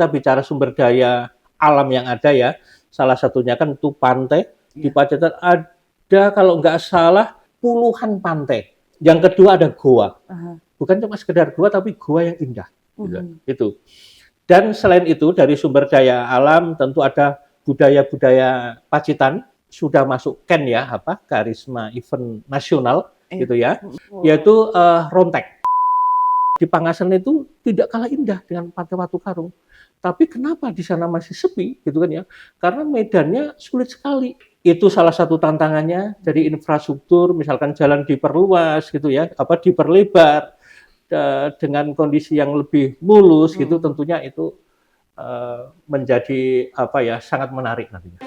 kita bicara sumber daya alam yang ada ya, salah satunya kan itu pantai. Di Pacitan ada kalau nggak salah puluhan pantai. Yang kedua ada goa. Bukan cuma sekedar goa, tapi goa yang indah. Itu. Dan selain itu dari sumber daya alam tentu ada budaya-budaya Pacitan sudah masuk KEN ya, Karisma Event Nasional gitu ya, yaitu Rontek. Di Pangasan itu tidak kalah indah dengan Pantai Watu Karung. Tapi kenapa di sana masih sepi gitu kan ya? Karena medannya sulit sekali. Itu salah satu tantangannya dari infrastruktur, misalkan jalan diperluas gitu ya, diperlebar dengan kondisi yang lebih mulus gitu, tentunya itu menjadi sangat menarik nantinya.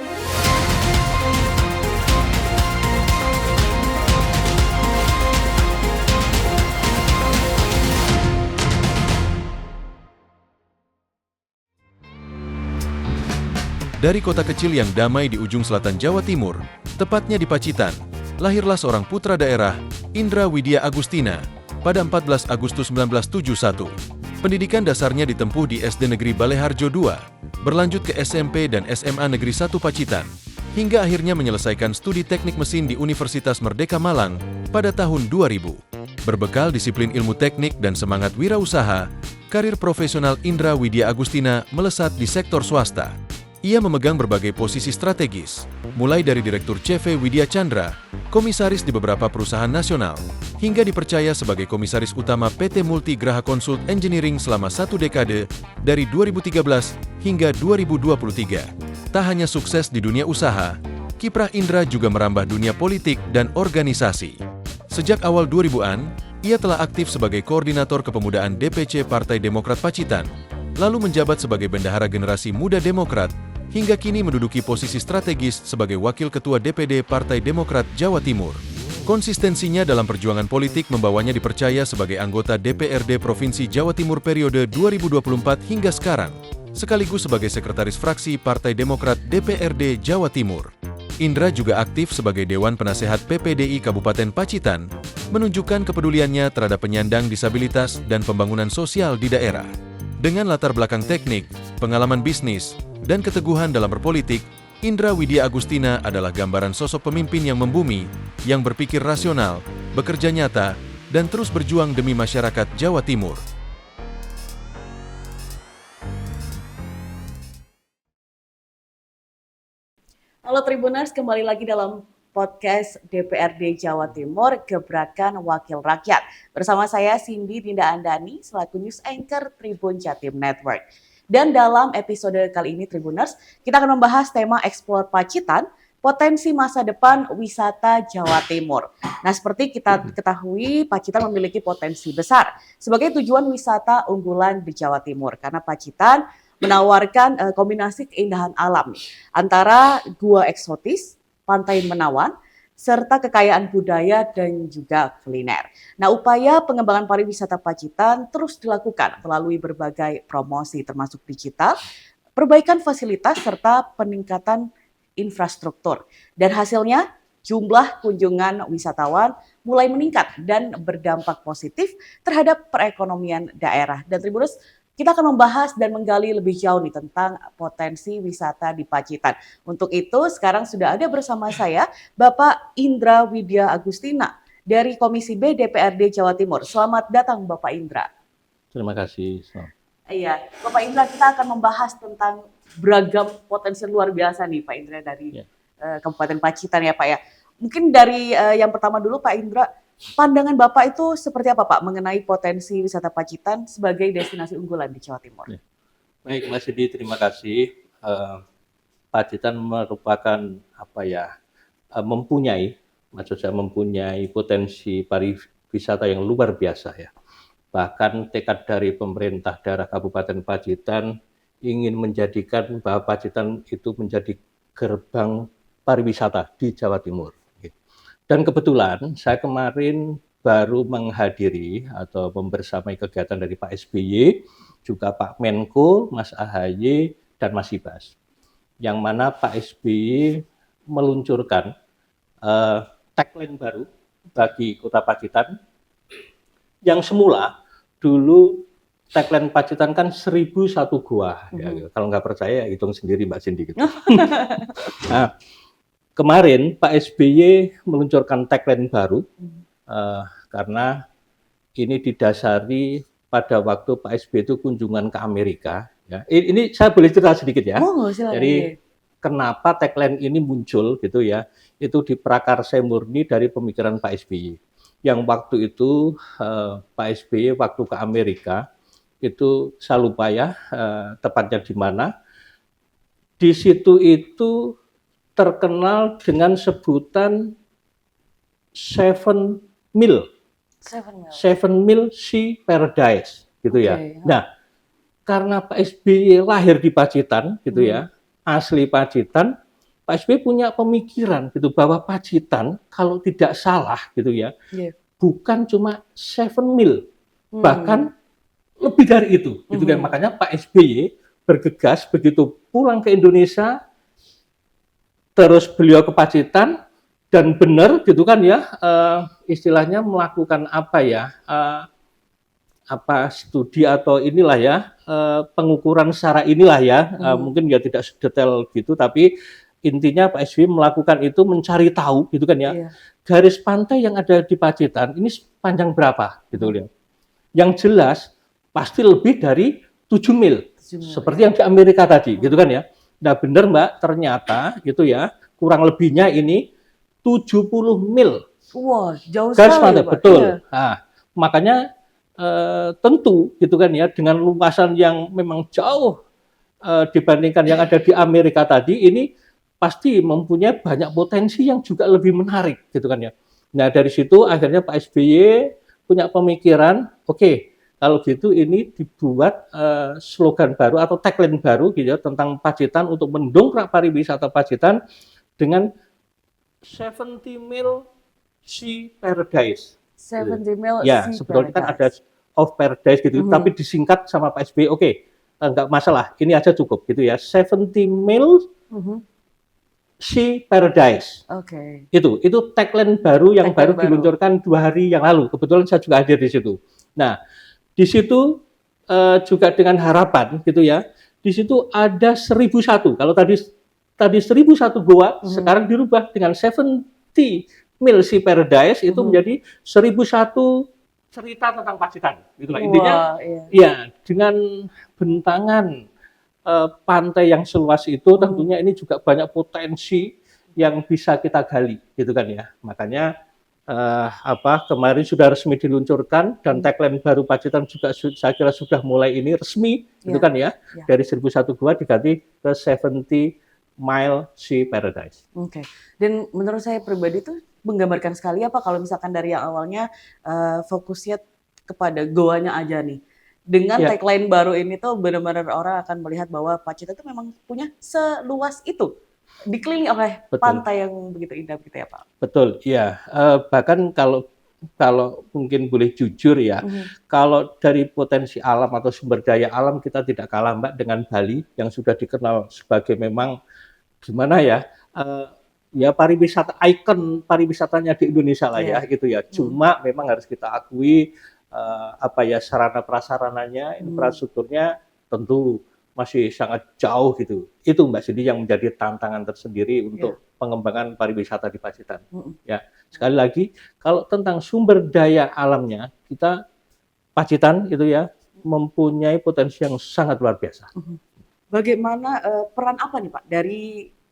Dari kota kecil yang damai di ujung selatan Jawa Timur, tepatnya di Pacitan, lahirlah seorang putra daerah, Indra Widya Agustina, pada 14 Agustus 1971. Pendidikan dasarnya ditempuh di SD Negeri Baleharjo II, berlanjut ke SMP dan SMA Negeri 1 Pacitan, hingga akhirnya menyelesaikan studi teknik mesin di Universitas Merdeka Malang pada tahun 2000. Berbekal disiplin ilmu teknik dan semangat wirausaha, karir profesional Indra Widya Agustina melesat di sektor swasta. Ia memegang berbagai posisi strategis, mulai dari Direktur CV Widya Chandra, komisaris di beberapa perusahaan nasional, hingga dipercaya sebagai komisaris utama PT Multi Graha Consult Engineering selama 1 dekade dari 2013 hingga 2023. Tak hanya sukses di dunia usaha, kiprah Indra juga merambah dunia politik dan organisasi. Sejak awal 2000-an, ia telah aktif sebagai koordinator kepemudaan DPC Partai Demokrat Pacitan, lalu menjabat sebagai bendahara generasi muda Demokrat, hingga kini menduduki posisi strategis sebagai Wakil Ketua DPD Partai Demokrat Jawa Timur. Konsistensinya dalam perjuangan politik membawanya dipercaya sebagai anggota DPRD Provinsi Jawa Timur periode 2024 hingga sekarang, sekaligus sebagai Sekretaris Fraksi Partai Demokrat DPRD Jawa Timur. Indra juga aktif sebagai Dewan Penasehat PPDI Kabupaten Pacitan, menunjukkan kepeduliannya terhadap penyandang disabilitas dan pembangunan sosial di daerah. Dengan latar belakang teknik, pengalaman bisnis, dan keteguhan dalam berpolitik, Indra Widya Agustina adalah gambaran sosok pemimpin yang membumi, yang berpikir rasional, bekerja nyata, dan terus berjuang demi masyarakat Jawa Timur. Halo Tribuners, kembali lagi dalam podcast DPRD Jawa Timur, Gebrakan Wakil Rakyat. Bersama saya Cindy Dinda Andani, selaku News Anchor Tribun Jatim Network. Dan dalam episode kali ini Tribuners, kita akan membahas tema Explore Pacitan, potensi masa depan wisata Jawa Timur. Nah, seperti kita ketahui, Pacitan memiliki potensi besar sebagai tujuan wisata unggulan di Jawa Timur. Karena Pacitan menawarkan kombinasi keindahan alam antara gua eksotis, pantai menawan, serta kekayaan budaya dan juga kuliner. Nah, upaya pengembangan pariwisata Pacitan terus dilakukan melalui berbagai promosi termasuk digital, perbaikan fasilitas, serta peningkatan infrastruktur. Dan hasilnya, jumlah kunjungan wisatawan mulai meningkat dan berdampak positif terhadap perekonomian daerah. Dan Tribuners, kita akan membahas dan menggali lebih jauh nih tentang potensi wisata di Pacitan. Untuk itu sekarang sudah ada bersama saya Bapak Indra Widya Agustina dari Komisi B DPRD Jawa Timur. Selamat datang Bapak Indra. Terima kasih. Iya, Bapak Indra, kita akan membahas tentang beragam potensi luar biasa nih Pak Indra dari Kabupaten Pacitan ya Pak ya. Mungkin dari yang pertama dulu Pak Indra, pandangan Bapak itu seperti apa Pak mengenai potensi wisata Pacitan sebagai destinasi unggulan di Jawa Timur? Baik Mas Didi, terima kasih. Pacitan merupakan mempunyai potensi pariwisata yang luar biasa ya. Bahkan tekad dari pemerintah daerah Kabupaten Pacitan ingin menjadikan bahwa Pacitan itu menjadi gerbang pariwisata di Jawa Timur. Dan kebetulan saya kemarin baru menghadiri atau membersamai kegiatan dari Pak SBY, juga Pak Menko, Mas AHY, dan Mas Ibas. Yang mana Pak SBY meluncurkan tagline baru bagi Kota Pacitan yang semula dulu tagline Pacitan kan 1001 gua. Ya, kalau nggak percaya hitung sendiri Mbak Cindy gitu. Nah, kemarin Pak SBY meluncurkan tagline baru karena ini didasari pada waktu Pak SBY itu kunjungan ke Amerika. Ya. Ini saya boleh cerita sedikit ya. Silakan. Jadi kenapa tagline ini muncul gitu ya? Itu diprakarsai murni dari pemikiran Pak SBY. Yang waktu itu Pak SBY waktu ke Amerika itu saya lupa ya tepatnya di mana. Di situ itu terkenal dengan sebutan Seven Mill Sea Paradise gitu ya. Nah, karena Pak SBY lahir di Pacitan gitu ya, asli Pacitan, Pak SBY punya pemikiran gitu bahwa Pacitan kalau tidak salah gitu ya, bukan cuma 7 mil, bahkan lebih dari itu gitu kan. Makanya Pak SBY bergegas begitu pulang ke Indonesia, terus beliau ke Pacitan dan benar gitu kan ya, istilahnya melakukan apa ya, studi atau inilah ya, pengukuran secara inilah ya, mungkin ya tidak sedetail gitu, tapi intinya Pak SBY melakukan itu mencari tahu gitu kan ya, garis pantai yang ada di Pacitan ini panjang berapa gitu ya. Yang jelas pasti lebih dari 7 mil, seperti yang di Amerika tadi gitu kan ya. Nah benar Mbak, ternyata gitu ya, kurang lebihnya ini 70 mil. Wah, jauh garis sekali pantai, Pak. betul. Nah, makanya tentu gitu kan ya, dengan luasan yang memang jauh dibandingkan yang ada di Amerika tadi, ini pasti mempunyai banyak potensi yang juga lebih menarik gitu kan ya. Nah dari situ akhirnya Pak SBY punya pemikiran, oke, kalau gitu ini dibuat slogan baru atau tagline baru gitu ya, tentang Pacitan untuk mendongkrak pariwisata Pacitan dengan 70 Mil Sea Paradise. 70 Mil Ya, Sea sebetulnya kan ada Paradise. of Paradise gitu, tapi disingkat sama Pak SBY, oke, enggak masalah, ini aja cukup gitu ya. 70 Mil Sea Paradise. Itu tagline baru yang baru diluncurkan 2 hari yang lalu. Kebetulan saya juga hadir di situ. Nah, di situ juga dengan harapan gitu ya. Di situ ada 1001. Kalau tadi 1001 goa, sekarang dirubah dengan 70 Mil Sea Paradise itu menjadi 1001 cerita tentang Pacitan. Itulah intinya. Ya, dengan bentangan pantai yang seluas itu tentunya ini juga banyak potensi yang bisa kita gali gitu kan ya. Makanya kemarin sudah resmi diluncurkan dan tagline baru Pacitan juga saya kira sudah mulai ini resmi gitu kan ya. Dari 1001 gua diganti ke 70 Mile Sea Paradise. Dan menurut saya pribadi itu menggambarkan sekali apa kalau misalkan dari yang awalnya fokusnya kepada goanya aja nih. Dengan tagline baru ini tuh benar-benar orang akan melihat bahwa Pacitan itu memang punya seluas itu. Dikelilingi oleh pantai yang begitu indah gitu ya Pak. Betul, iya. Bahkan kalau mungkin boleh jujur ya, kalau dari potensi alam atau sumber daya alam kita tidak kalah Mbak dengan Bali yang sudah dikenal sebagai memang gimana ya, ya pariwisata, ikon pariwisatanya di Indonesia lah ya gitu ya. Cuma memang harus kita akui sarana prasarananya, infrastrukturnya tentu masih sangat jauh gitu. Itu Mbak Cindy yang menjadi tantangan tersendiri untuk pengembangan pariwisata di Pacitan. Ya, sekali lagi kalau tentang sumber daya alamnya, kita Pacitan itu ya mempunyai potensi yang sangat luar biasa. Bagaimana peran apa nih Pak dari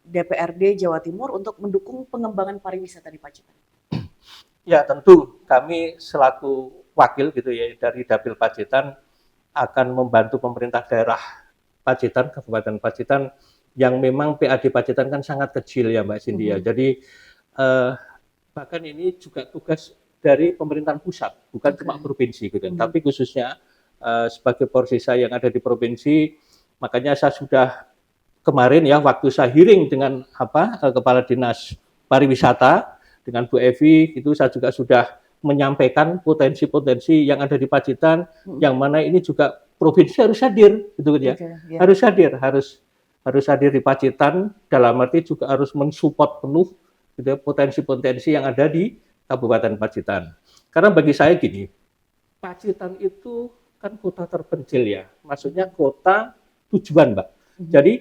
DPRD Jawa Timur untuk mendukung pengembangan pariwisata di Pacitan? Ya, tentu kami selaku wakil gitu ya dari Dapil Pacitan akan membantu pemerintah daerah Pacitan, Kabupaten Pacitan yang memang PAD Pacitan kan sangat kecil ya Mbak Cindy ya. Jadi bahkan ini juga tugas dari pemerintahan pusat, bukan cuma provinsi gitu kan. Tapi khususnya sebagai porsi saya yang ada di provinsi, makanya saya sudah kemarin ya waktu saya hearing dengan Kepala Dinas Pariwisata dengan Bu Evi, itu saya juga sudah menyampaikan potensi-potensi yang ada di Pacitan, yang mana ini juga provinsi harus hadir, gitu ya. Harus hadir di Pacitan, dalam arti juga harus mensupport penuh gitu ya, potensi-potensi yang ada di Kabupaten Pacitan. Karena bagi saya gini, Pacitan itu kan kota terpencil ya, maksudnya kota tujuan, Mbak. Jadi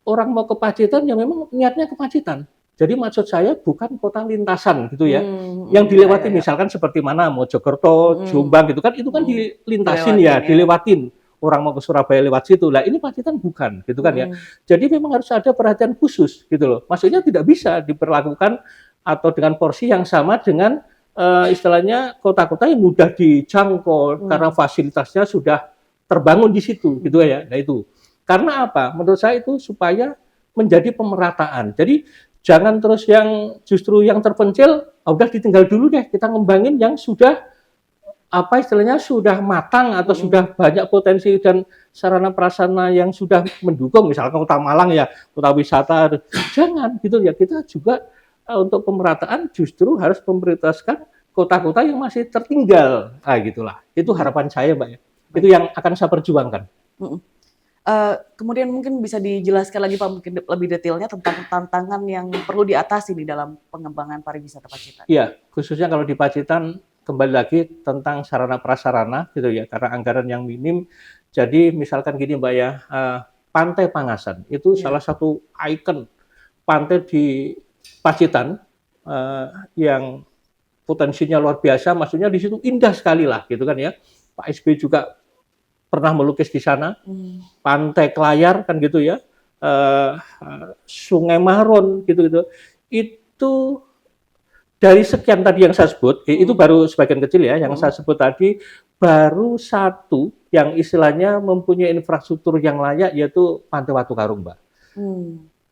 orang mau ke Pacitan ya memang niatnya ke Pacitan. Jadi maksud saya bukan kota lintasan gitu ya, yang dilewati misalkan seperti mana Mojokerto, Jombang gitu kan, itu kan dilintasin ya, dilewatin. Orang mau ke Surabaya lewat situ. Lah ini Pacitan bukan gitu kan ya. Jadi memang harus ada perhatian khusus gitu loh. Maksudnya tidak bisa diperlakukan atau dengan porsi yang sama dengan istilahnya kota-kota yang mudah dijangkau karena fasilitasnya sudah terbangun di situ gitu ya. Nah itu. Karena apa? Menurut saya itu supaya menjadi pemerataan. Jadi jangan terus yang justru yang terpencil, udah ditinggal dulu deh, kita ngembangin yang sudah apa istilahnya sudah matang atau sudah banyak potensi dan sarana prasarana yang sudah mendukung, misalkan Kota Malang ya, kota wisata. Jangan gitu ya, kita juga untuk pemerataan justru harus memprioritaskan kota-kota yang masih tertinggal. Nah, gitulah. Itu harapan saya, Mbak ya. Itu yang akan saya perjuangkan. Kemudian mungkin bisa dijelaskan lagi Pak mungkin lebih detailnya tentang tantangan yang perlu diatasi di dalam pengembangan pariwisata Pacitan. Iya, khususnya kalau di Pacitan kembali lagi tentang sarana prasarana gitu ya, karena anggaran yang minim. Jadi misalkan gini Mbak ya, Pantai Pangasan itu salah satu ikon pantai di Pacitan yang potensinya luar biasa, maksudnya di situ indah sekali lah gitu kan ya. Pak SBY juga pernah melukis di sana, Pantai Klayar kan gitu ya, Sungai Maron gitu-gitu. Itu dari sekian tadi yang saya sebut, itu baru sebagian kecil ya, yang saya sebut tadi baru satu yang istilahnya mempunyai infrastruktur yang layak, yaitu Pantai Watu Karung, Mbak.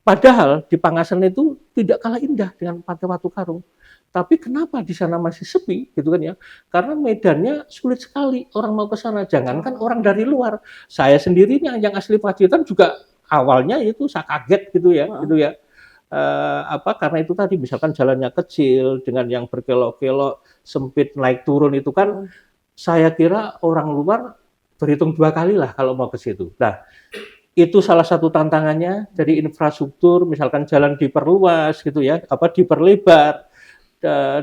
Padahal di Pangasan itu tidak kalah indah dengan Pantai Watu Karung. Tapi kenapa di sana masih sepi gitu kan ya? Karena medannya sulit sekali orang mau ke sana. Jangankan orang dari luar. Saya sendiri yang asli Pacitan juga awalnya itu saya kaget gitu ya, karena itu tadi misalkan jalannya kecil dengan yang berkelok-kelok, sempit naik turun itu kan saya kira orang luar berhitung 2 kali lah kalau mau ke situ. Nah, itu salah satu tantangannya. Jadi infrastruktur misalkan jalan diperluas gitu ya, diperlebar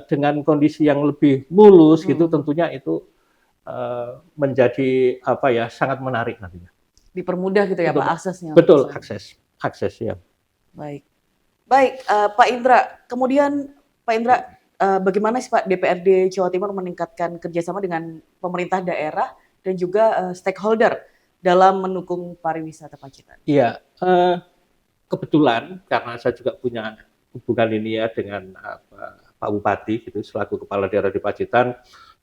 dengan kondisi yang lebih mulus gitu, tentunya itu menjadi sangat menarik nantinya. Dipermudah gitu ya Pak aksesnya. Betul, akses ya. Baik, Pak Indra. Kemudian Pak Indra, bagaimana sih Pak DPRD Jawa Timur meningkatkan kerjasama dengan pemerintah daerah dan juga stakeholder dalam mendukung pariwisata Pacitan? Iya, kebetulan karena saya juga punya hubungan ini ya dengan Pak Bupati gitu selaku kepala daerah di Pacitan,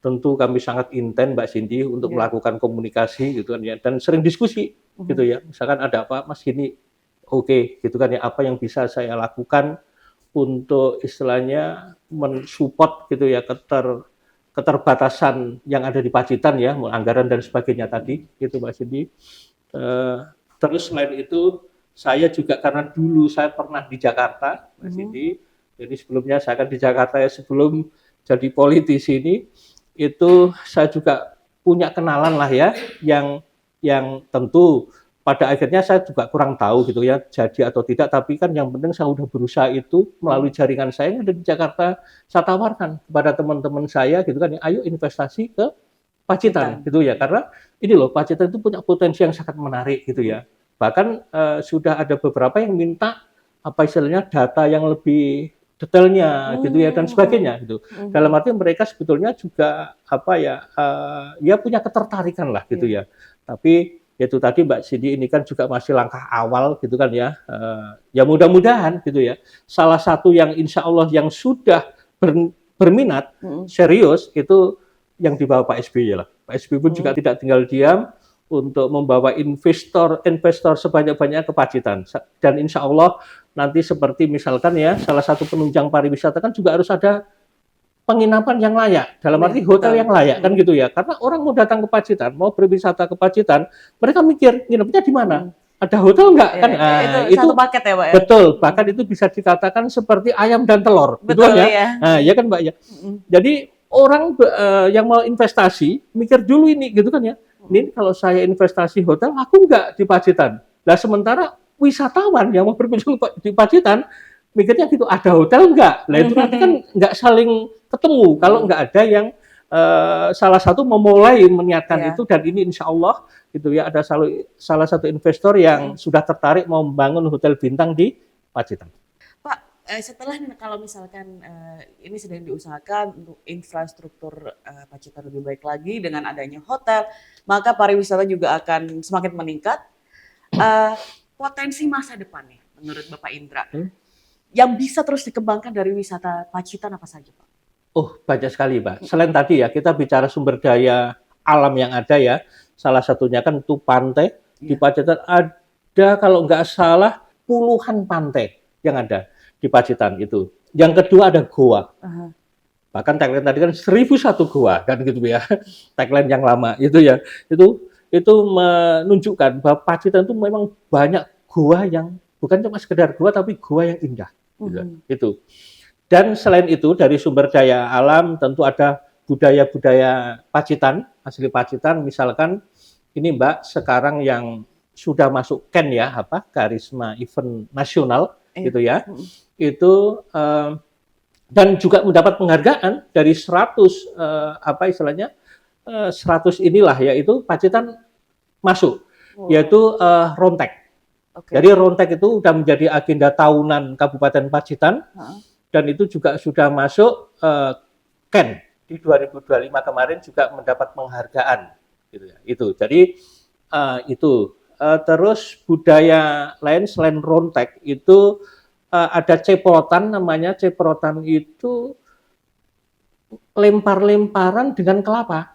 tentu kami sangat intens Mbak Cindy untuk melakukan komunikasi gitu kan ya, dan sering diskusi gitu ya. Misalkan ada apa Mas gini, oke gitu kan ya, apa yang bisa saya lakukan untuk istilahnya mensupport gitu ya keterbatasan yang ada di Pacitan ya, anggaran dan sebagainya tadi gitu Mbak Cindy. Terus selain itu saya juga karena dulu saya pernah di Jakarta Mbak Cindy, jadi sebelumnya saya kan di Jakarta ya, sebelum jadi politisi ini itu saya juga punya kenalan lah ya, yang tentu pada akhirnya saya juga kurang tahu gitu ya jadi atau tidak, tapi kan yang penting saya udah berusaha itu melalui jaringan saya yang ada di Jakarta, saya tawarkan kepada teman-teman saya gitu kan, ayo investasi ke Pacitan gitu ya, karena ini loh Pacitan itu punya potensi yang sangat menarik gitu ya. Bahkan sudah ada beberapa yang minta istilahnya data yang lebih detailnya gitu ya dan sebagainya gitu. Dalam arti mereka sebetulnya juga punya ketertarikan lah gitu ya. Tapi itu tadi Mbak Cindy, ini kan juga masih langkah awal gitu kan ya. Ya mudah-mudahan gitu ya. Salah satu yang insya Allah yang sudah berminat serius itu yang dibawa Pak SBY lah. Pak SBY pun juga tidak tinggal diam untuk membawa investor sebanyak-banyaknya ke Pacitan. Dan insya Allah nanti seperti misalkan ya, salah satu penunjang pariwisata kan juga harus ada penginapan yang layak, dalam arti hotel yang layak kan gitu ya. Karena orang mau datang ke Pacitan, mau berwisata ke Pacitan, mereka mikir nginepnya di mana? Ada hotel nggak kan? Itu satu paket ya Pak ya? Betul, bahkan itu bisa dikatakan seperti ayam dan telur. Betul gitu, ya. Nah, ya kan Mbak ya. Jadi orang yang mau investasi mikir dulu ini gitu kan ya. Ini kalau saya investasi hotel, aku nggak di Pacitan. Nah sementara wisatawan yang mau berkunjung di Pacitan mikirnya gitu, ada hotel nggak? Nah itu nanti kan nggak saling ketemu kalau nggak ada yang salah satu memulai meniatkan Iya. itu, dan ini insya Allah gitu ya, ada salah satu investor yang sudah tertarik mau membangun hotel bintang di Pacitan. Pak, setelah kalau misalkan ini sedang diusahakan untuk infrastruktur Pacitan lebih baik lagi dengan adanya hotel, maka pariwisata juga akan semakin meningkat. Potensi masa depannya menurut Bapak Indra yang bisa terus dikembangkan dari wisata Pacitan apa saja, Pak? Oh, banyak sekali, Pak. Selain tadi ya, kita bicara sumber daya alam yang ada ya, salah satunya kan itu pantai. Di Iya. Pacitan ada, kalau nggak salah, puluhan pantai yang ada di Pacitan itu. Yang kedua ada goa. Aha. Bahkan tagline tadi kan 1001 goa, kan gitu ya. Tagline yang lama itu ya. Itu menunjukkan bahwa Pacitan itu memang banyak goa yang bukan cuma sekedar goa, tapi goa yang indah. Gitu. Itu. Dan selain itu dari sumber daya alam tentu ada budaya-budaya Pacitan, asli Pacitan, misalkan ini Mbak sekarang yang sudah masuk KEN ya, Karisma Event Nasional gitu ya. Itu dan juga mendapat penghargaan dari 100 100 inilah, yaitu Pacitan masuk, yaitu Rontek. Oke. Jadi Rontek itu sudah menjadi agenda tahunan Kabupaten Pacitan, dan itu juga sudah masuk KEN di 2025 kemarin, juga mendapat penghargaan gitu ya. Itu jadi itu terus budaya lain selain Rontek itu ada ceprotan, namanya ceprotan itu lempar-lemparan dengan kelapa.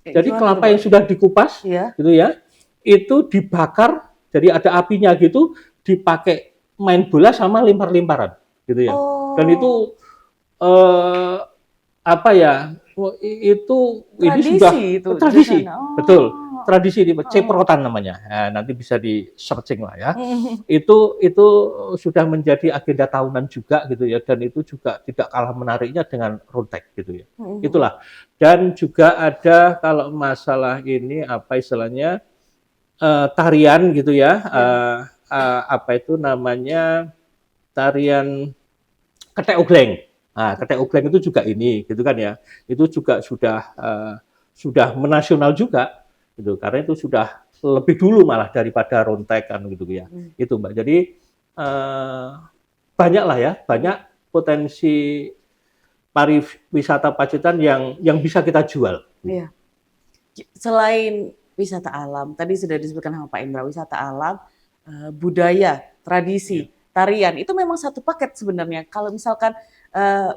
Jadi Gimana kelapa tuh, yang sudah dikupas Iya. gitu ya, itu dibakar, jadi ada apinya gitu, dipakai main bola sama lempar-lemparan gitu ya. Dan itu itu ini sudah Tradisi itu di tradisi, sana. Oh. betul, tradisi di ceprotan namanya. Nah, nanti bisa di searching lah ya. Itu sudah menjadi agenda tahunan juga gitu ya, dan itu juga tidak kalah menariknya dengan Rontek gitu ya. Itulah. Dan juga ada kalau masalah ini istilahnya tarian gitu ya, itu namanya tarian ketek ogleng. Nah, ketek ogleng itu juga ini gitu kan ya. Itu juga sudah menasional juga gitu, karena itu sudah lebih dulu malah daripada Rontek kan gitu ya. Itu Mbak. Jadi banyak lah ya, banyak potensi pariwisata Pacitan yang bisa kita jual. Iya. Selain wisata alam, tadi sudah disebutkan sama Pak Indra, wisata alam, budaya, tradisi, tarian, itu memang satu paket sebenarnya. Kalau misalkan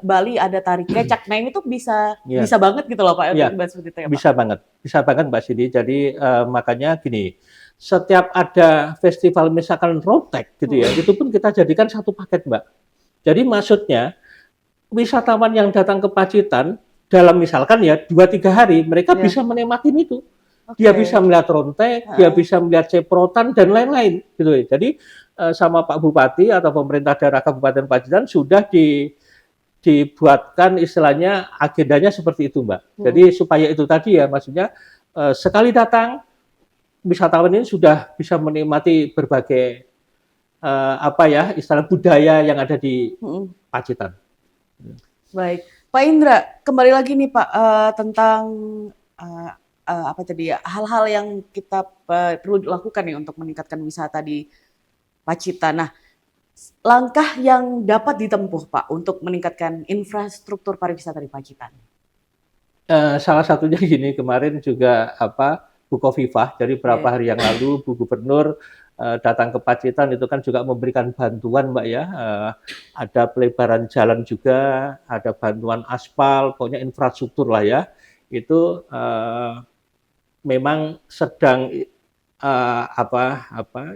Bali ada tari kecak, nah ini tuh bisa banget gitu loh Pak, untuk seperti itu ya Pak? Bisa banget Mbak Cindy. Jadi makanya gini, setiap ada festival misalkan Rontek gitu ya, itu pun kita jadikan satu paket Mbak. Jadi maksudnya wisatawan yang datang ke Pacitan dalam misalkan ya 2-3 hari, mereka bisa menikmati itu. Dia bisa melihat Rontek, dia bisa melihat ceprotan dan lain-lain gitu ya. Jadi sama Pak Bupati atau pemerintah daerah Kabupaten Pacitan sudah dibuatkan istilahnya agendanya seperti itu Mbak. Jadi supaya itu tadi ya, maksudnya sekali datang wisatawan ini sudah bisa menikmati berbagai istilah budaya yang ada di Pacitan. Baik, Pak Indra, kembali lagi nih Pak tentang hal-hal yang kita perlu lakukan nih untuk meningkatkan wisata di Pacitan. Nah, langkah yang dapat ditempuh Pak untuk meningkatkan infrastruktur pariwisata di Pacitan. Salah satunya gini, kemarin juga Bukovifah, jadi beberapa hari yang lalu Bu Gubernur datang ke Pacitan, itu kan juga memberikan bantuan Mbak ya, ada pelebaran jalan juga, ada bantuan aspal, pokoknya infrastruktur lah ya. Itu memang sedang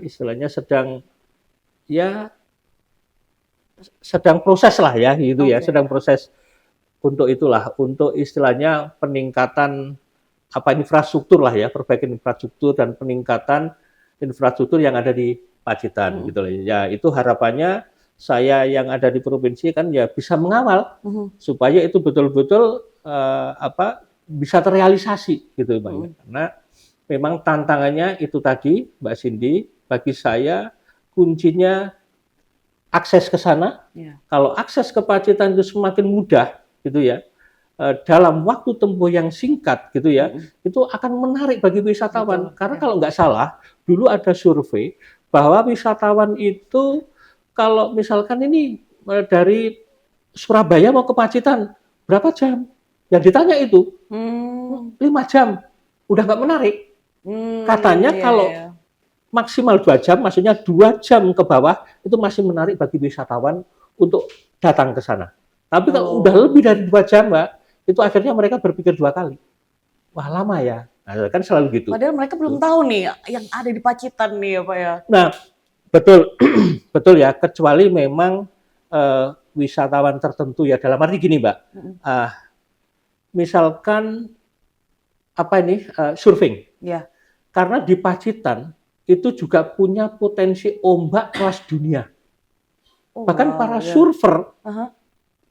istilahnya sedang proses lah ya gitu ya, sedang proses untuk itulah, untuk istilahnya peningkatan infrastruktur lah ya, perbaikan infrastruktur dan peningkatan infrastruktur yang ada di Pacitan gitu loh. Ya, itu harapannya saya yang ada di provinsi kan ya bisa mengawal supaya itu betul-betul bisa terrealisasi gitu Mbak. Karena memang tantangannya itu tadi Mbak Cindy, bagi saya kuncinya akses ke sana. Kalau akses ke Pacitan itu semakin mudah gitu ya, dalam waktu tempuh yang singkat gitu ya, itu akan menarik bagi wisatawan. Betul, Karena ya. kalau nggak salah, dulu ada survei bahwa wisatawan itu kalau misalkan ini dari Surabaya mau ke Pacitan, berapa jam? Yang ditanya itu Hmm. 5 jam, udah nggak menarik. Katanya Iya, kalau iya. maksimal 2 jam, maksudnya 2 jam ke bawah, itu masih menarik bagi wisatawan untuk datang ke sana. Tapi kalau udah lebih Oh. dari 2 jam, Mbak, itu akhirnya mereka berpikir 2 kali. Wah, lama ya. Nah, kan selalu gitu. Padahal mereka belum tahu nih yang ada di Pacitan nih ya Pak ya. Nah, betul, betul ya, kecuali memang wisatawan tertentu ya, dalam arti gini, Mbak, ah, misalkan apa ini, surfing. Iya. Karena di Pacitan itu juga punya potensi ombak kelas dunia. Oh, Bahkan wow, para ya. surfer, Aha,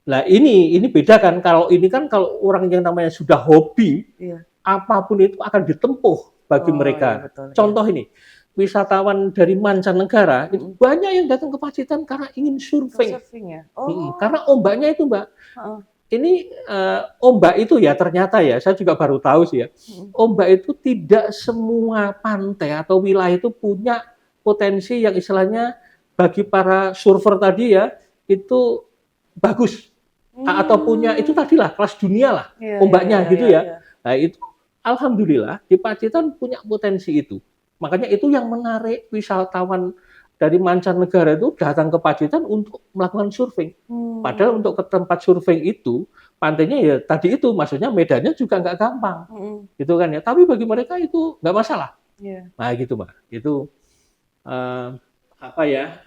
nah ini beda kan, kalau ini kan kalau orang yang namanya sudah hobi, iya. apapun itu akan ditempuh bagi Oh, iya mereka. betul. Ya. Contoh ini, wisatawan dari mancanegara, itu banyak yang datang ke Pacitan karena ingin surfing. Surfing ya. Oh. Karena ombaknya itu, Mbak, Heeh. ini ombak itu ya ternyata ya, saya juga baru tahu sih ya, ombak itu tidak semua pantai atau wilayah itu punya potensi yang istilahnya bagi para surfer tadi ya, itu bagus. Atau punya itu tadilah kelas dunia lah Iya, ombaknya iya, gitu iya, ya. iya. Nah itu alhamdulillah di Pacitan punya potensi itu. Makanya itu yang menarik wisatawan dari mancanegara itu datang ke Pacitan untuk melakukan surfing. Padahal untuk ke tempat surfing itu pantainya ya tadi itu, maksudnya medannya juga nggak gampang, gitu kan ya. Tapi bagi mereka itu nggak masalah. Iya. Nah gitu, Mbak. Itu apa ya?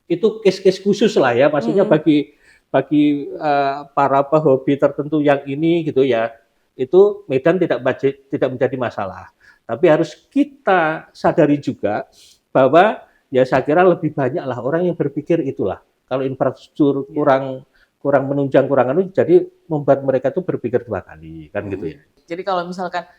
Itu case-case khusus lah ya. Maksudnya bagi para pehobi tertentu yang ini gitu ya, itu medan tidak menjadi masalah. Tapi harus kita sadari juga bahwa ya saya kira lebih banyak lah orang yang berpikir itulah. Kalau infrastruktur kurang menunjang, kurang anu, jadi membuat mereka tuh berpikir 2 kali kan gitu ya. Jadi kalau misalkan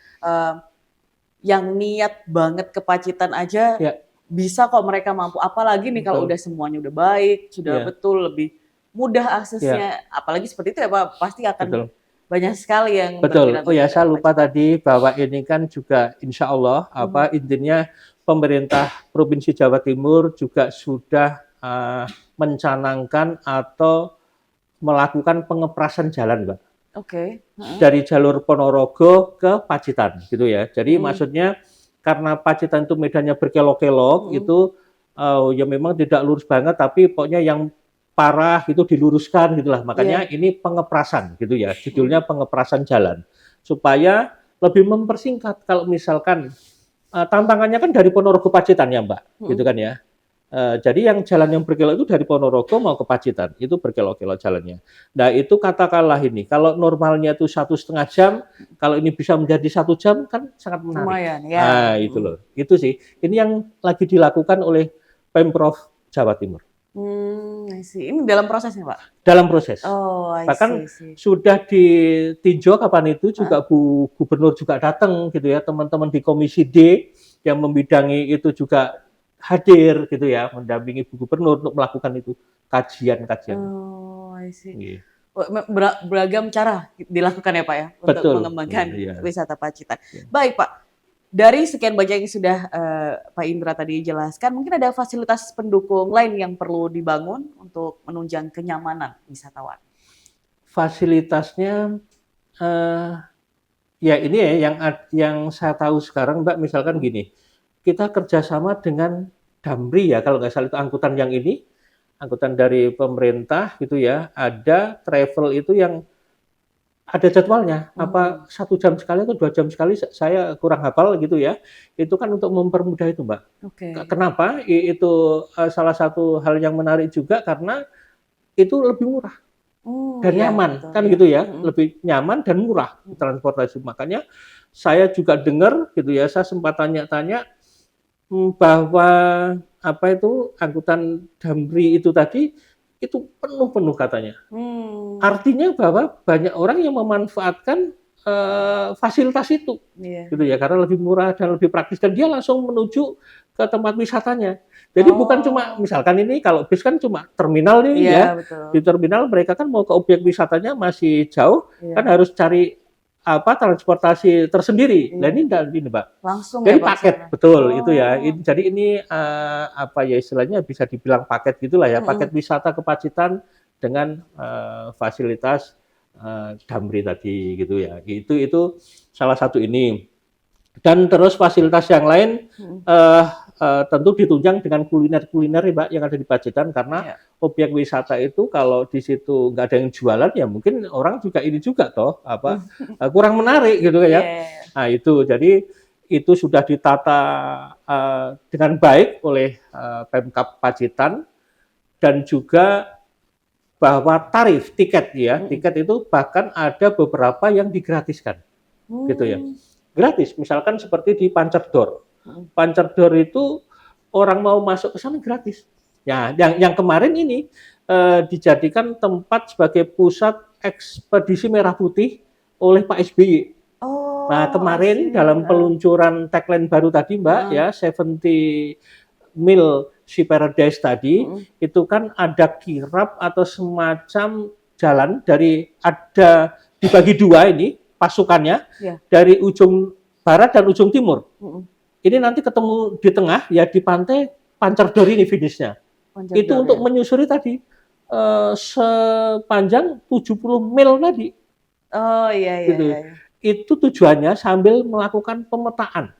yang niat banget ke Pacitan aja Ya, bisa kok mereka mampu. Apalagi nih kalau betul. udah semuanya udah baik, sudah Ya. betul, lebih mudah aksesnya. Apalagi seperti itu ya Pak, pasti akan Betul. banyak sekali yang Betul. berminat Oh ya, untuk saya datang ke lupa Pacitan. tadi bahwa ini kan juga insya Allah intinya pemerintah Provinsi Jawa Timur juga sudah mencanangkan atau melakukan pengeprasan jalan, Mbak. Oke. Dari jalur Ponorogo ke Pacitan gitu ya. Jadi maksudnya karena Pacitan itu medannya berkelok-kelok itu ya memang tidak lurus banget, tapi pokoknya yang parah itu diluruskan gitulah. Makanya ini pengeprasan gitu ya. Judulnya pengeprasan jalan supaya lebih mempersingkat. Kalau misalkan tantangannya kan dari Ponorogo Pacitan ya, Mbak, gitu kan ya. Jadi yang jalan yang berkelok itu dari Ponorogo mau ke Pacitan, itu berkelok-kelok jalannya. Nah itu katakanlah ini, kalau normalnya itu 1,5 jam, kalau ini bisa menjadi 1 jam kan sangat menarik. Lumayan ya. Nah itu loh, itu sih. Ini yang lagi dilakukan oleh Pemprov Jawa Timur. I see. Ini dalam prosesnya Pak? Dalam proses. Oh, I Bahkan see. sudah ditinjau kapan itu juga Bu Gubernur juga datang gitu ya, teman-teman di Komisi D yang membidangi itu juga hadir gitu ya, mendampingi Bu Gubernur untuk melakukan itu kajian-kajian. Oh, I see. Iya. Beragam cara dilakukan ya Pak ya untuk Betul. mengembangkan Iya. wisata Pacitan. Iya. Baik Pak, dari sekian banyak yang sudah Pak Indra tadi jelaskan, mungkin ada fasilitas pendukung lain yang perlu dibangun untuk menunjang kenyamanan wisatawan. Fasilitasnya ya ini ya yang saya tahu sekarang, Mbak, misalkan gini, kita kerjasama dengan Damri ya, kalau nggak salah itu angkutan yang ini, angkutan dari pemerintah gitu ya, ada travel itu yang ada jadwalnya, apa 1 jam sekali atau 2 jam sekali, saya kurang hafal gitu ya. Itu kan untuk mempermudah itu, Mbak. Oke. Kenapa? Itu salah satu hal yang menarik juga karena itu lebih murah dan Iya, nyaman, betul, kan ya. gitu ya, lebih nyaman dan murah transportasi. Makanya saya juga dengar gitu ya, saya sempat tanya-tanya bahwa apa itu angkutan Damri itu tadi itu penuh katanya. Artinya bahwa banyak orang yang memanfaatkan fasilitas itu, Iya. gitu ya, karena lebih murah dan lebih praktis dan dia langsung menuju ke tempat wisatanya. Jadi bukan cuma misalkan ini kalau bis kan cuma terminal nih Iya, ya. betul. Di terminal mereka kan mau ke objek wisatanya masih jauh, Iya. kan harus cari transportasi tersendiri. Iya. Nah ini enggak ini, Mbak. Langsung Jadi ya Pak paket, sana? betul Oh. itu ya. Jadi ini istilahnya bisa dibilang paket gitulah ya, paket wisata ke Pacitan dengan fasilitas Damri tadi gitu ya. Itu salah satu ini. Dan terus fasilitas yang lain tentu ditunjang dengan kuliner-kuliner ya, Mbak, yang ada di Pacitan karena objek wisata itu kalau di situ nggak ada yang jualan ya mungkin orang juga ini juga toh kurang menarik gitu ya. Nah itu jadi itu sudah ditata dengan baik oleh Pemkab Pacitan dan juga bahwa tarif tiket ya tiket itu bahkan ada beberapa yang digratiskan gitu ya. Gratis, misalkan seperti di Pancerdor. Pancerdor itu orang mau masuk ke sana gratis. Ya, yang kemarin ini dijadikan tempat sebagai pusat ekspedisi merah putih oleh Pak SBY. Oh, Nah, kemarin dalam peluncuran tagline baru tadi, Mbak, ya 70 mil Sea Paradise tadi, itu kan ada kirap atau semacam jalan ada dibagi dua ini pasukannya dari ujung barat dan ujung timur. Ini nanti ketemu di tengah ya di pantai Pancerdor ini finishnya. Itu untuk menyusuri tadi sepanjang 70 mil tadi. Oh iya. Gitu. Itu tujuannya sambil melakukan pemetaan.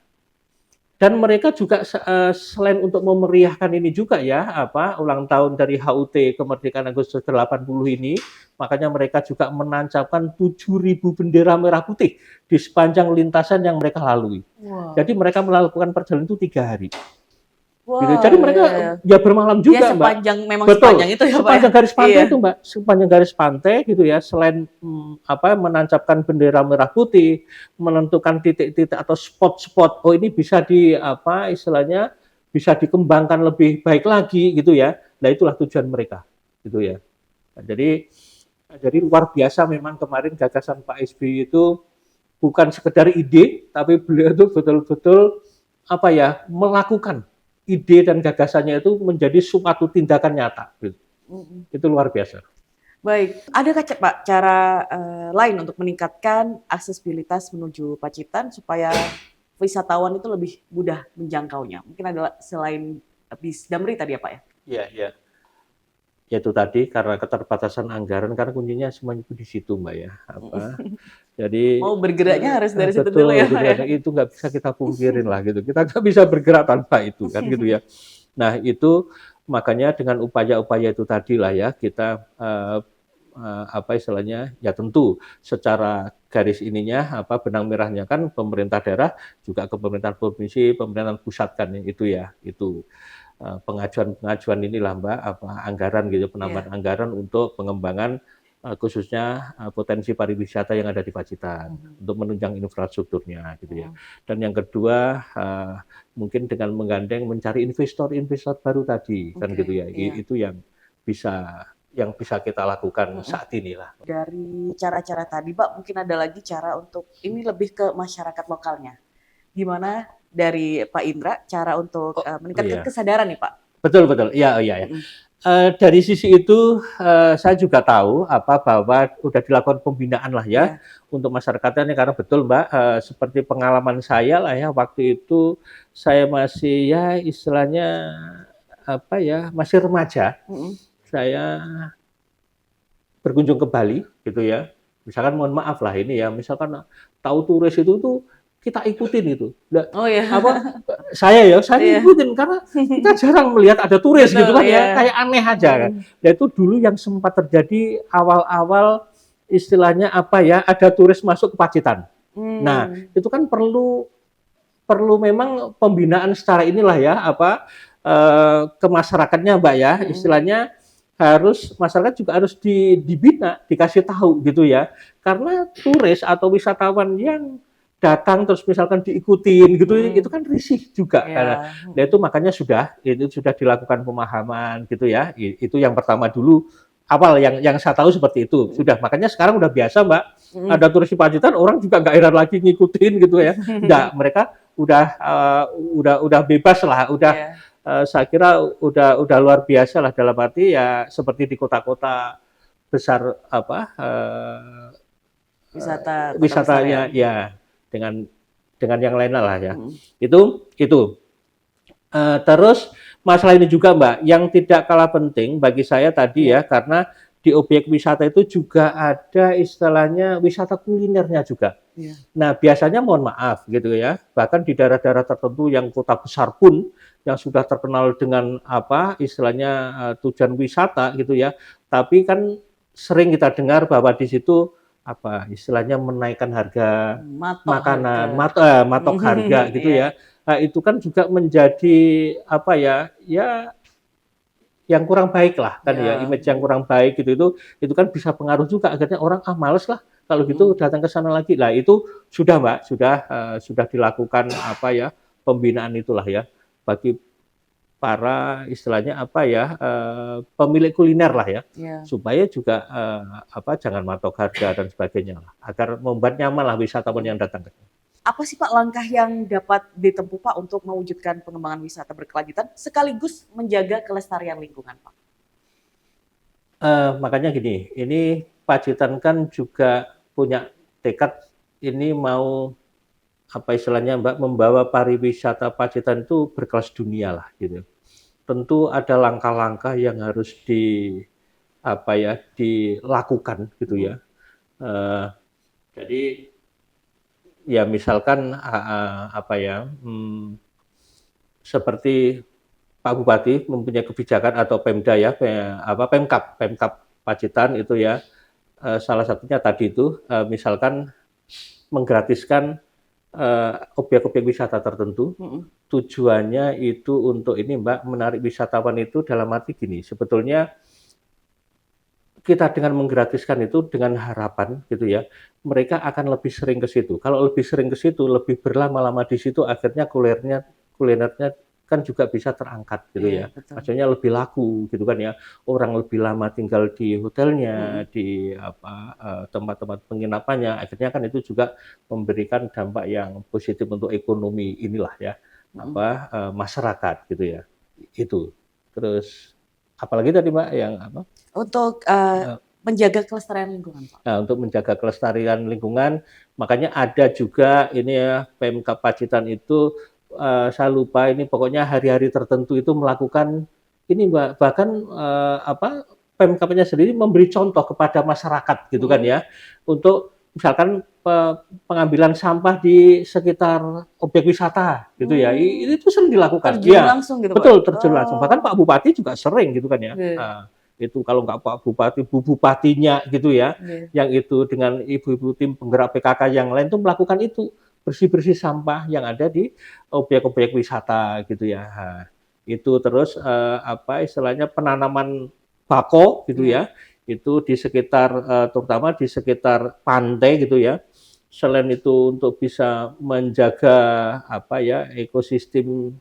Dan mereka juga selain untuk memeriahkan ini juga ya, ulang tahun dari HUT Kemerdekaan Agustus 80 ini, makanya mereka juga menancapkan 7.000 bendera merah putih di sepanjang lintasan yang mereka lalui. Jadi mereka melakukan perjalanan itu 3 hari. Gitu. Jadi mereka ya bermalam juga, Mbak. Memang betul. Sepanjang itu ya, Pak. Sepanjang garis pantai itu, Mbak. Sepanjang garis pantai gitu ya. Selain menancapkan bendera merah putih, menentukan titik-titik atau spot-spot. Oh ini bisa istilahnya bisa dikembangkan lebih baik lagi gitu ya. Nah itulah tujuan mereka, gitu ya. Nah, jadi luar biasa memang kemarin gagasan Pak SBY itu bukan sekedar ide, tapi beliau itu betul-betul melakukan ide dan gagasannya itu menjadi suatu tindakan nyata. Itu luar biasa. Baik, adakah Pak cara lain untuk meningkatkan aksesibilitas menuju Pacitan supaya wisatawan itu lebih mudah menjangkaunya? Mungkin adalah selain bis Damri tadi ya Pak ya? Iya. Ya itu tadi karena keterbatasan anggaran karena kuncinya semuanya itu di situ, Mbak ya. Jadi mau bergeraknya harus dari situ betul, dulu ya Pak ya. Itu nggak bisa kita pungkirin lah gitu. Kita nggak bisa bergerak tanpa itu kan gitu ya. Nah itu makanya dengan upaya-upaya itu tadi lah ya kita istilahnya ya tentu secara garis ininya benang merahnya kan pemerintah daerah juga ke pemerintahan provinsi, pemerintahan pusat kan itu pengajuan inilah Mbak anggaran gitu penambahan anggaran untuk pengembangan khususnya potensi pariwisata yang ada di Pacitan untuk menunjang infrastrukturnya gitu ya. Dan yang kedua mungkin dengan menggandeng mencari investor baru tadi kan gitu ya. Itu yang bisa kita lakukan saat inilah. Dari cara-cara tadi Pak mungkin ada lagi cara untuk ini lebih ke masyarakat lokalnya. Gimana dari Pak Indra cara untuk meningkatkan kesadaran nih Pak? Betul. Iya. Dari sisi itu saya juga tahu bahwa sudah dilakukan pembinaan lah ya untuk masyarakatnya karena betul Mbak seperti pengalaman saya lah ya waktu itu saya masih ya istilahnya masih remaja. Saya berkunjung ke Bali gitu ya. Misalkan mohon maaf lah ini ya misalkan tahu turis itu tuh kita ikutin itu. Saya ikutin karena kita jarang melihat ada turis gitu kan ya, kayak aneh aja kan. Dan itu dulu yang sempat terjadi awal-awal istilahnya ada turis masuk ke Pacitan. Nah, itu kan perlu memang pembinaan secara inilah ya ke masyarakatnya Mbak ya, istilahnya masyarakat juga harus dibina, dikasih tahu gitu ya. Karena turis atau wisatawan yang datang terus misalkan diikutin gitu itu kan risih juga karena itu makanya sudah dilakukan pemahaman gitu ya. Itu yang pertama dulu awal yang saya tahu seperti itu. Sudah makanya sekarang udah biasa Mbak. Ada turis di Pacitan orang juga nggak heran lagi ngikutin gitu ya. Enggak, mereka udah bebas lah, saya kira udah luar biasa lah, dalam arti ya seperti di kota-kota besar apa Wisata kota besar ya. wisatanya ya dengan yang lain lah ya. Mm. Itu. Terus masalah ini juga Mbak, yang tidak kalah penting bagi saya tadi ya, karena di objek wisata itu juga ada istilahnya wisata kulinernya juga. Iya. Nah, biasanya mohon maaf gitu ya, bahkan di daerah-daerah tertentu yang kota besar pun yang sudah terkenal dengan apa istilahnya tujuan wisata gitu ya, tapi kan sering kita dengar bahwa di situ apa istilahnya menaikkan harga Matok makanan, harga. matok harga gitu Iya. ya. Nah, itu kan juga menjadi apa ya, ya yang kurang baik lah kan ya, Ya. image yang kurang baik gitu itu kan bisa pengaruh juga akhirnya orang males lah kalau gitu datang ke sana lagi. Lah itu sudah Mbak, sudah dilakukan apa ya pembinaan itulah ya bagi para istilahnya apa ya pemilik kuliner lah ya, Ya. supaya juga apa jangan matok harga dan sebagainya lah, agar membuat nyaman lah wisatawan yang datang ke sini. Apa sih Pak langkah yang dapat ditempuh Pak untuk mewujudkan pengembangan wisata berkelanjutan sekaligus menjaga kelestarian lingkungan Pak? Makanya gini, ini Pacitan kan juga punya tekad ini mau apa istilahnya Mbak membawa pariwisata Pacitan itu berkelas dunia lah gitu. Tentu ada langkah-langkah yang harus apa ya dilakukan gitu ya. Jadi ya misalkan apa ya seperti Pak Bupati mempunyai kebijakan atau Pemda ya, Pemkab Pacitan itu ya, salah satunya tadi itu misalkan menggratiskan objek-objek wisata tertentu. Tujuannya itu untuk ini Mbak menarik wisatawan itu dalam arti gini, sebetulnya kita dengan menggratiskan itu dengan harapan gitu ya, mereka akan lebih sering ke situ. Kalau lebih sering ke situ, lebih berlama-lama di situ, akhirnya kulinernya kan juga bisa terangkat gitu ya. Betul. Maksudnya lebih laku gitu kan ya. Orang lebih lama tinggal di hotelnya, di apa tempat-tempat penginapannya, akhirnya kan itu juga memberikan dampak yang positif untuk ekonomi inilah ya, apa masyarakat gitu ya. Itu. Terus apalagi tadi Mbak yang apa? Untuk menjaga kelestarian lingkungan Pak. Nah, untuk menjaga kelestarian lingkungan, makanya ada juga ini ya Pemkab Pacitan itu saya lupa ini pokoknya hari-hari tertentu itu melakukan ini Mbak, bahkan apa Pemkabnya sendiri memberi contoh kepada masyarakat gitu kan ya, untuk misalkan pengambilan sampah di sekitar objek wisata gitu ya, itu sering dilakukan. Terjun Ya, langsung gitu betul Pak? terjun langsung. Bahkan Pak Bupati juga sering gitu kan ya. Nah, itu kalau nggak Pak Bupati, Bu Bupatinya gitu ya, yang itu dengan ibu-ibu tim penggerak PKK yang lain tuh melakukan itu, bersih-bersih sampah yang ada di objek-objek wisata gitu ya. Nah, itu terus apa istilahnya penanaman bako gitu ya, itu di sekitar terutama di sekitar pantai gitu ya. Selain itu untuk bisa menjaga apa ya ekosistem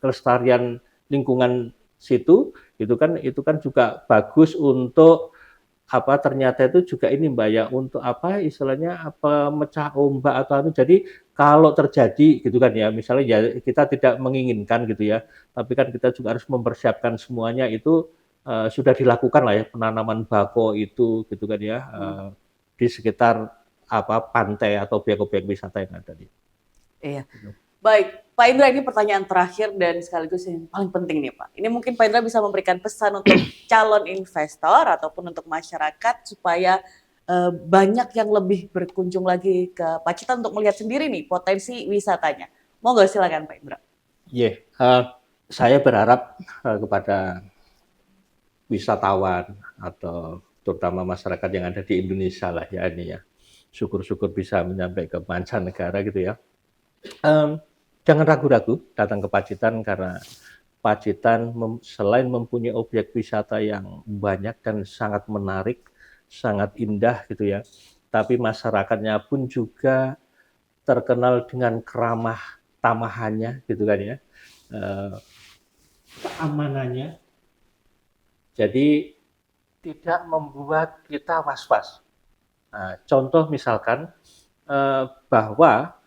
kelestarian lingkungan situ, itu kan juga bagus untuk apa ternyata itu juga ini Mbak ya untuk apa istilahnya apa mecah ombak atau itu. Jadi kalau terjadi gitu kan ya misalnya ya kita tidak menginginkan gitu ya, tapi kan kita juga harus mempersiapkan semuanya itu sudah dilakukan lah ya penanaman bako itu gitu kan ya di sekitar apa pantai atau objek-objek wisata yang ada di. Iya. Baik, Pak Indra ini pertanyaan terakhir dan sekaligus yang paling penting nih Pak. Ini mungkin Pak Indra bisa memberikan pesan untuk calon investor ataupun untuk masyarakat supaya banyak yang lebih berkunjung lagi ke Pacitan untuk melihat sendiri nih potensi wisatanya. Monggo silakan Pak Indra. Saya berharap kepada wisatawan atau terutama masyarakat yang ada di Indonesia lah ya ini ya. Syukur-syukur bisa menyampai ke mancanegara gitu ya. Jangan ragu-ragu datang ke Pacitan karena Pacitan selain mempunyai objek wisata yang banyak dan sangat menarik, sangat indah gitu ya, tapi masyarakatnya pun juga terkenal dengan keramah tamahannya gitu kan ya, keamanannya, jadi tidak membuat kita was-was. Nah, contoh misalkan bahwa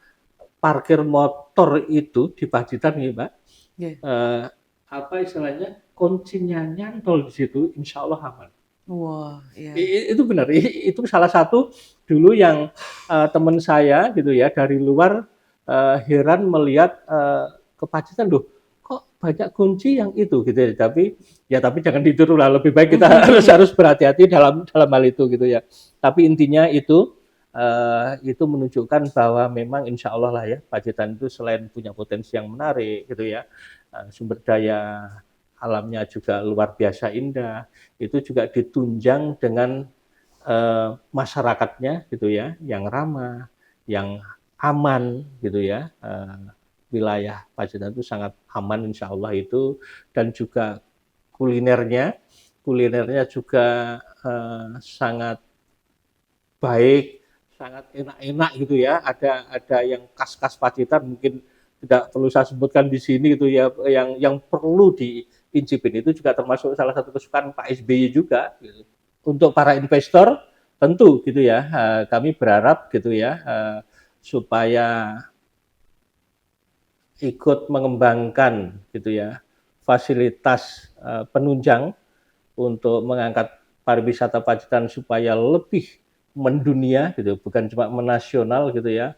parkir motor itu di Pacitan nih Mbak, apa istilahnya, kuncinya nyantol di situ, insya Allah aman. Wah, iya. Itu benar, itu salah satu dulu yang teman saya gitu ya dari luar heran melihat ke Pacitan, loh kok banyak kunci yang itu gitu ya. Tapi jangan ditiru lah, lebih baik kita harus berhati-hati dalam dalam hal itu gitu ya. Tapi intinya itu menunjukkan bahwa memang insya Allah lah ya Pacitan itu selain punya potensi yang menarik gitu ya, sumber daya alamnya juga luar biasa indah, itu juga ditunjang dengan masyarakatnya gitu ya, yang ramah, yang aman gitu ya. Wilayah Pacitan itu sangat aman insya Allah itu, dan juga kulinernya, kulinernya juga sangat baik, sangat enak-enak gitu ya. Ada yang khas-khas Pacitan mungkin tidak perlu saya sebutkan di sini gitu ya, yang perlu diincipin itu juga termasuk salah satu kesukaan Pak SBY juga gitu. Untuk para investor tentu gitu ya, kami berharap gitu ya supaya ikut mengembangkan gitu ya fasilitas penunjang untuk mengangkat pariwisata Pacitan supaya lebih mendunia gitu, bukan cuma menasional gitu ya.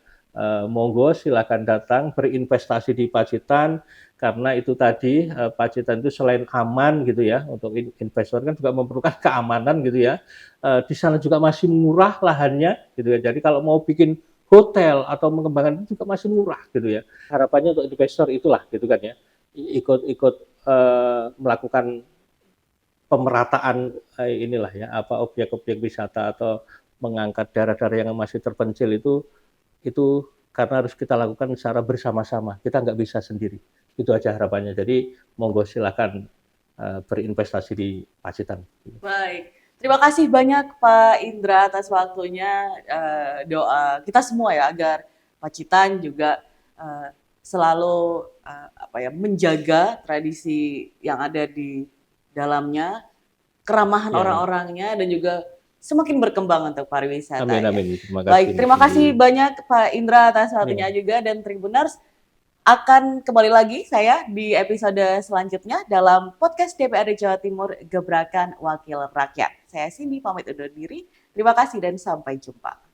Monggo silakan datang berinvestasi di Pacitan, karena itu tadi Pacitan itu selain aman gitu ya, untuk investor kan juga memerlukan keamanan gitu ya. Di sana juga masih murah lahannya gitu ya. Jadi kalau mau bikin hotel atau mengembangkan itu juga masih murah gitu ya. Harapannya untuk investor itulah gitu kan ya, ikut melakukan pemerataan inilah ya, apa objek-objek wisata atau mengangkat daerah-daerah yang masih terpencil itu karena harus kita lakukan secara bersama-sama. Kita nggak bisa sendiri. Itu aja harapannya. Jadi monggo silakan berinvestasi di Pacitan. Baik. Terima kasih banyak Pak Indra atas waktunya. Doa kita semua ya agar Pacitan juga selalu menjaga tradisi yang ada di dalamnya, keramahan Ya, orang-orangnya, dan juga semakin berkembang untuk pariwisata amin ya. amin. Terima Baik, kasih. terima kasih banyak Pak Indra atas Ya. waktunya juga, dan Tribuners akan kembali lagi saya di episode selanjutnya dalam podcast DPRD Jawa Timur Gebrakan Wakil Rakyat. Saya Cindy pamit undur diri. Terima kasih dan sampai jumpa.